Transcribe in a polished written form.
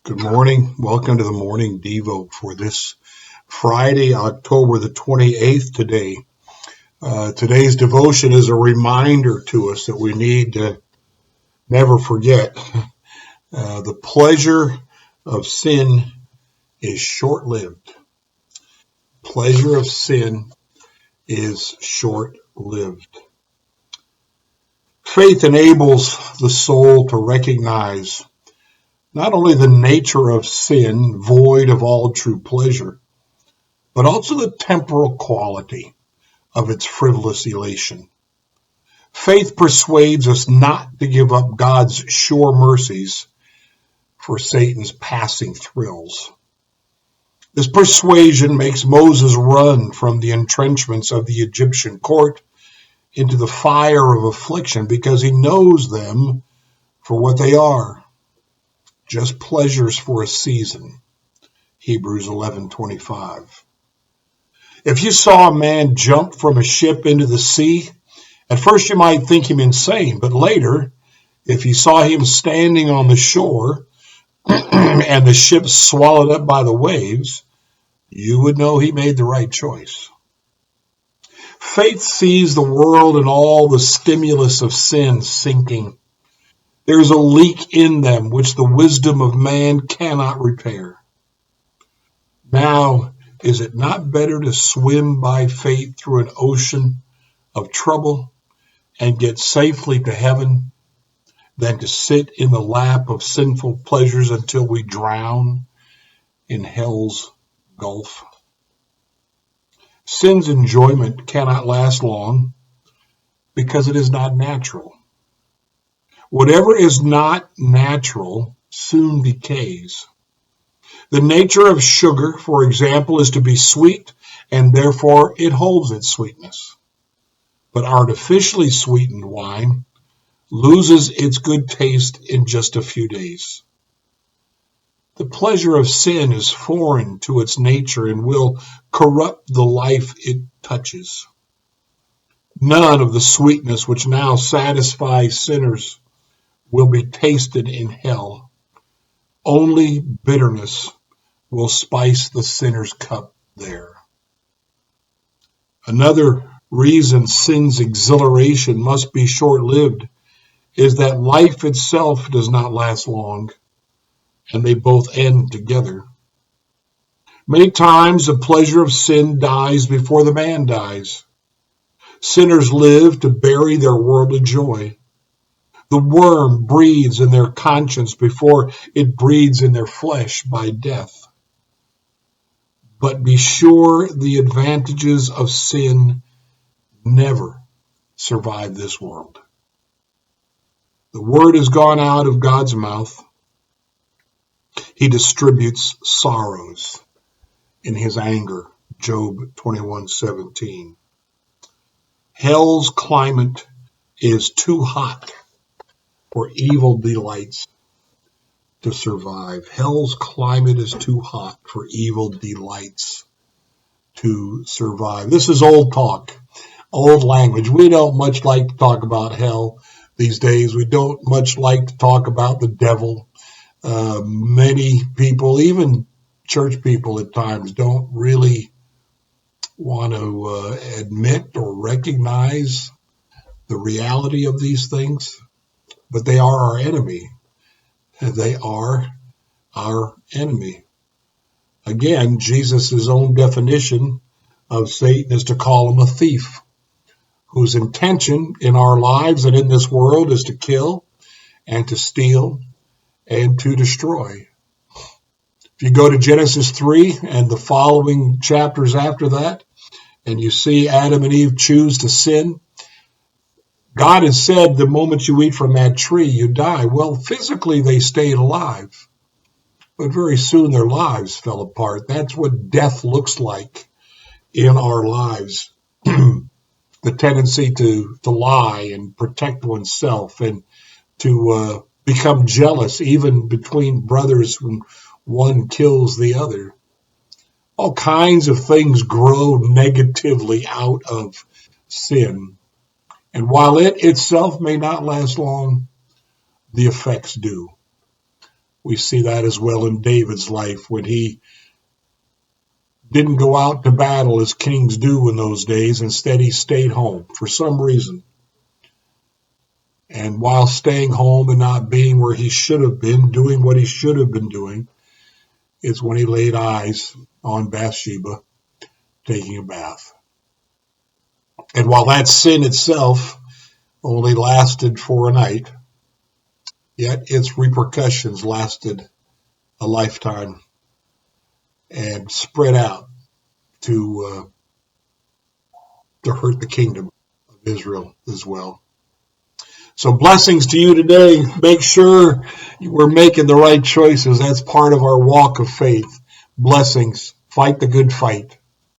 Good morning. Welcome to the morning Devo for this Friday, October the 28th today. Today's devotion is a reminder to us that we need to never forget. The pleasure of sin is short-lived. Pleasure of sin is short-lived. Faith enables the soul to recognize not only the nature of sin, void of all true pleasure, but also the temporal quality of its frivolous elation. Faith persuades us not to give up God's sure mercies for Satan's passing thrills. This persuasion makes Moses run from the entrenchments of the Egyptian court into the fire of affliction because he knows them for what they are, just pleasures for a season. Hebrews 11:25. If you saw a man jump from a ship into the sea, at first you might think him insane, but later, if you saw him standing on the shore and the ship swallowed up by the waves, you would know he made the right choice. Faith sees the world and all the stimulus of sin sinking. There is a leak in them which the wisdom of man cannot repair. Now, is it not better to swim by faith through an ocean of trouble and get safely to heaven than to sit in the lap of sinful pleasures until we drown in hell's gulf? Sin's enjoyment cannot last long because it is not natural. Whatever is not natural soon decays. The nature of sugar, for example, is to be sweet, and therefore it holds its sweetness. But artificially sweetened wine loses its good taste in just a few days. The pleasure of sin is foreign to its nature and will corrupt the life it touches. None of the sweetness which now satisfies sinners will be tasted in hell. Only bitterness will spice the sinner's cup there. Another reason sin's exhilaration must be short-lived is that life itself does not last long, and they both end together. Many times the pleasure of sin dies before the man dies. Sinners live to bury their worldly joy. The worm breathes in their conscience before it breathes in their flesh by death. But be sure the advantages of sin never survive this world. The word has gone out of God's mouth. He distributes sorrows in his anger. Job 21:17. Hell's climate is too hot for evil delights to survive. Hell's climate is too hot for evil delights to survive. This is old talk, old language. We don't much like to talk about hell these days. We don't much like to talk about the devil. Many people, even church people at times, don't really want to admit or recognize the reality of these things, but they are our enemy. They are our enemy. Again, Jesus' own definition of Satan is to call him a thief, whose intention in our lives and in this world is to kill and to steal and to destroy. If you go to Genesis 3 and the following chapters after that, and you see Adam and Eve choose to sin, God has said the moment you eat from that tree, you die. Well, physically they stayed alive, but very soon their lives fell apart. That's what death looks like in our lives. The tendency to lie and protect oneself and to become jealous, even between brothers when one kills the other. All kinds of things grow negatively out of sin. And while it itself may not last long, the effects do. We see that as well in David's life when he didn't go out to battle as kings do in those days. Instead, he stayed home for some reason. And while staying home and not being where he should have been, doing what he should have been doing, is when he laid eyes on Bathsheba taking a bath. And while that sin itself only lasted for a night, yet its repercussions lasted a lifetime and spread out to hurt the kingdom of Israel as well. So blessings to you today. Make sure we're making the right choices. That's part of our walk of faith. Blessings. Fight the good fight.